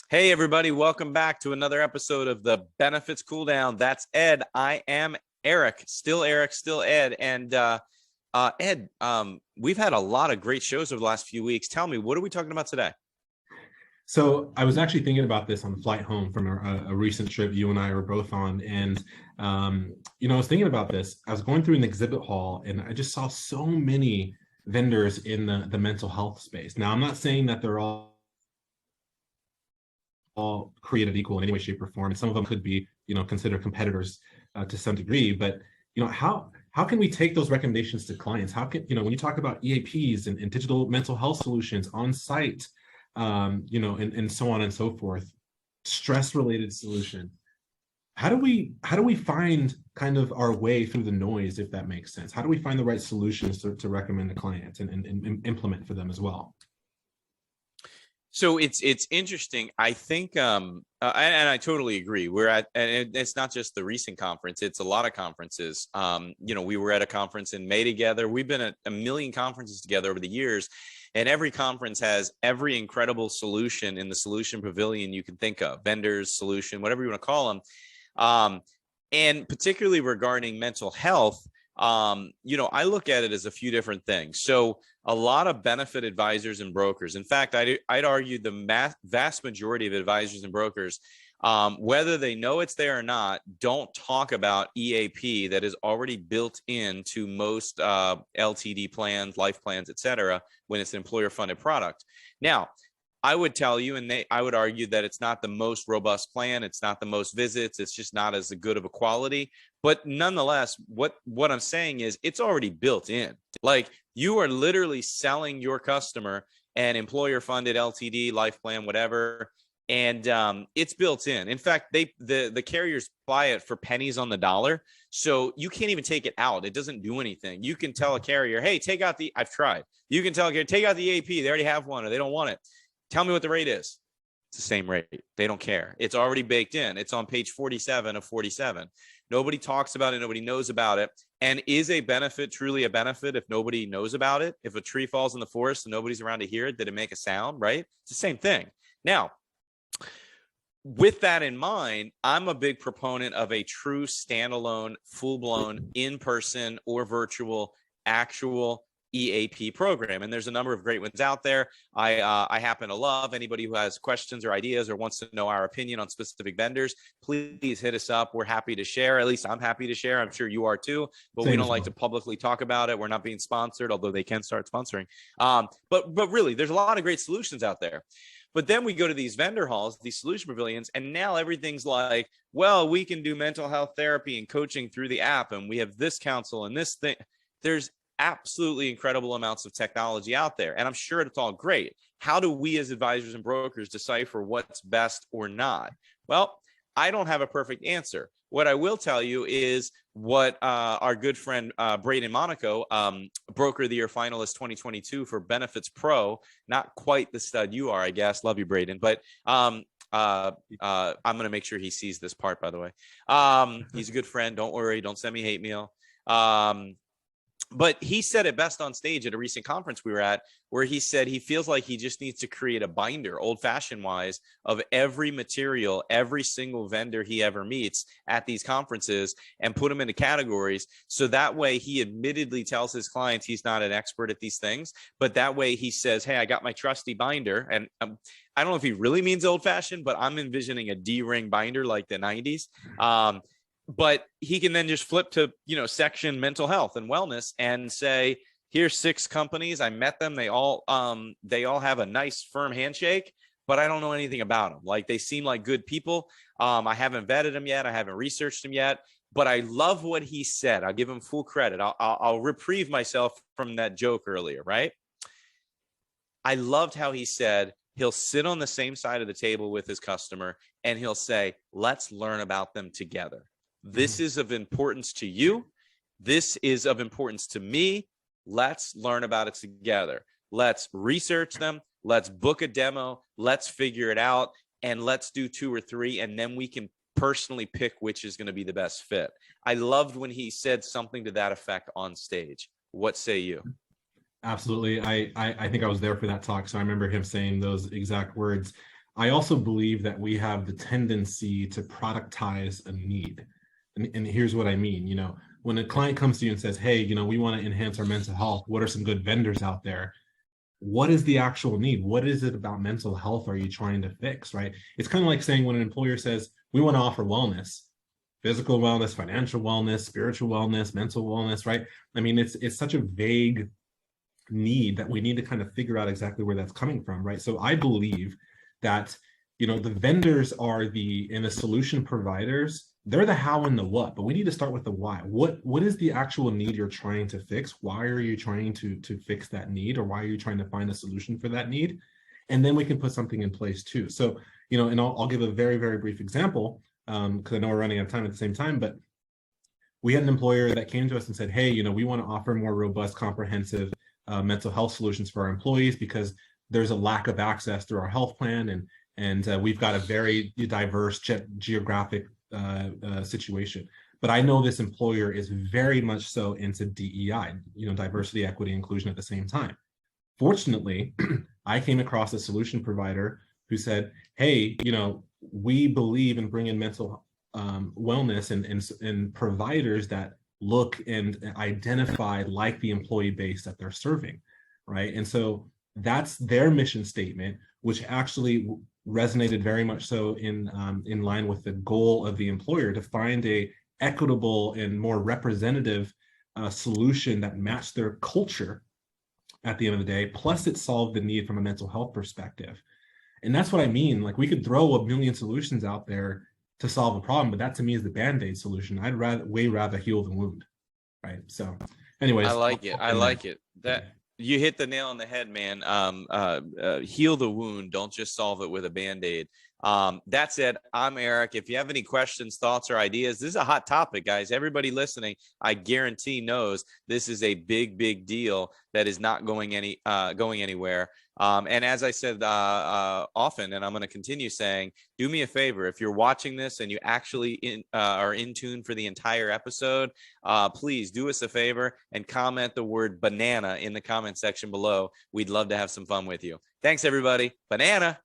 Hey, everybody, welcome back to another episode of the Benefits Cooldown. That's Ed. I am Eric, still Ed. And Ed, we've had a lot of great shows over the last few weeks. Tell me, what are we talking about today? So I was actually thinking about this on the flight home from a recent trip you and I were both on. And, I was thinking about this. I was going through an exhibit hall and I just saw so many vendors in the mental health space. Now, I'm not saying that they're all created equal in any way, shape, or form. And some of them could be, considered competitors to some degree. But, how can we take those recommendations to clients? How can, when you talk about EAPs and digital mental health solutions on site, and so on and so forth, stress-related solution. How do we find kind of our way through the noise, if that makes sense? How do we find the right solutions to recommend to clients and implement for them as well? So it's interesting. I think, and I totally agree. We're at, and it's not just the recent conference; it's a lot of conferences. We were at a conference in May together. We've been at a million conferences together over the years, and every conference has every incredible solution in the solution pavilion you can think of, vendors, solution, whatever you want to call them. And particularly regarding mental health, I look at it as a few different things. So a lot of benefit advisors and brokers. In fact, I'd argue the vast majority of advisors and brokers, whether they know it's there or not, don't talk about EAP that is already built into most LTD plans, life plans, et cetera, when it's an employer-funded product. Now, I would tell you, and I would argue that it's not the most robust plan. It's not the most visits. It's just not as good of a quality. But nonetheless, what I'm saying is it's already built in. Like, you are literally selling your customer an employer-funded LTD, life plan, whatever, and it's built in. In fact, the carriers buy it for pennies on the dollar, so you can't even take it out. It doesn't do anything. You can tell a carrier, hey, take out the, I've tried. You can tell a carrier, take out the AP. They already have one or they don't want it. Tell me what the rate is. It's the same rate. They don't care. It's already baked in. It's on page 47 of 47. Nobody talks about it. Nobody knows about it. And is a benefit truly a benefit if nobody knows about it? If a tree falls in the forest and nobody's around to hear it, did it make a sound, right? It's the same thing. Now, with that in mind, I'm a big proponent of a true standalone, full-blown, in-person or virtual, actual EAP program. And there's a number of great ones out there. I happen to love anybody who has questions or ideas or wants to know our opinion on specific vendors. Please hit us up. We're happy to share. At least I'm happy to share. I'm sure you are too, but Same we don't as like well. to publicly talk about it. We're not being sponsored, although they can start sponsoring. But really, there's a lot of great solutions out there. But then we go to these vendor halls, these solution pavilions, and now everything's like, well, we can do mental health therapy and coaching through the app, and we have this counsel and this thing. There's absolutely incredible amounts of technology out there, and I'm sure it's all great. How do we as advisors and brokers decipher what's best or not? Well, I don't have a perfect answer. What I will tell you is what our good friend Braden Monaco, Broker of the Year finalist 2022 for Benefits Pro, not quite the stud you are, I guess. Love you, Braden. But I'm going to make sure he sees this part, by the way. He's a good friend. Don't worry. Don't send me hate mail. But he said it best on stage at a recent conference we were at, where he said he feels like he just needs to create a binder, old-fashioned wise, of every material, every single vendor he ever meets at these conferences, and put them into categories. So that way he admittedly tells his clients he's not an expert at these things, but that way he says, hey, I got my trusty binder. And I don't know if he really means old-fashioned, but I'm envisioning a D-ring binder like the 90s. But he can then just flip to, section mental health and wellness and say, here's 6 companies. I met them. They all have a nice firm handshake, but I don't know anything about them. Like, they seem like good people. I haven't vetted them yet. I haven't researched them yet, but I love what he said. I'll give him full credit. I'll reprieve myself from that joke earlier, right? I loved how he said he'll sit on the same side of the table with his customer and he'll say, let's learn about them together. This is of importance to you. This is of importance to me. Let's learn about it together. Let's research them. Let's book a demo. Let's figure it out. And let's do 2 or 3. And then we can personally pick which is going to be the best fit. I loved when he said something to that effect on stage. What say you? Absolutely. I think I was there for that talk, so I remember him saying those exact words. I also believe that we have the tendency to productize a need. And here's what I mean. When a client comes to you and says, hey, we want to enhance our mental health, what are some good vendors out there? What is the actual need? What is it about mental health are you trying to fix, right? It's kind of like saying when an employer says, we want to offer wellness, physical wellness, financial wellness, spiritual wellness, mental wellness, right? I mean, it's such a vague need that we need to kind of figure out exactly where that's coming from, right? So I believe that the vendors are the solution providers, they're the how and the what, but we need to start with the why. What is the actual need you're trying to fix? Why are you trying to fix that need, or why are you trying to find a solution for that need? And then we can put something in place too. So and I'll give a very, very brief example, because I know we're running out of time at the same time, but we had an employer that came to us and said, hey, we want to offer more robust, comprehensive mental health solutions for our employees because there's a lack of access through our health plan, and we've got a very diverse geographic situation. But I know this employer is very much so into DEI, diversity, equity, inclusion at the same time. Fortunately, I came across a solution provider who said, hey, we believe in bringing mental wellness and providers that look and identify like the employee base that they're serving, right? And so that's their mission statement, which actually resonated very much so in line with the goal of the employer to find a equitable and more representative solution that matched their culture at the end of the day. Plus, it solved the need from a mental health perspective. And that's what I mean. Like, we could throw a million solutions out there to solve a problem, but that to me is the band-aid solution. I'd way rather heal the wound, right? So anyways, I like it. I like it. That you hit the nail on the head, man. Heal the wound. Don't just solve it with a Band-Aid. That said, I'm Eric. If you have any questions, thoughts, or ideas, this is a hot topic, guys. Everybody listening, I guarantee knows this is a big, big deal that is not going anywhere. And as I said often, and I'm going to continue saying, do me a favor. If you're watching this and you actually are in tune for the entire episode, please do us a favor and comment the word banana in the comment section below. We'd love to have some fun with you. Thanks, everybody. Banana.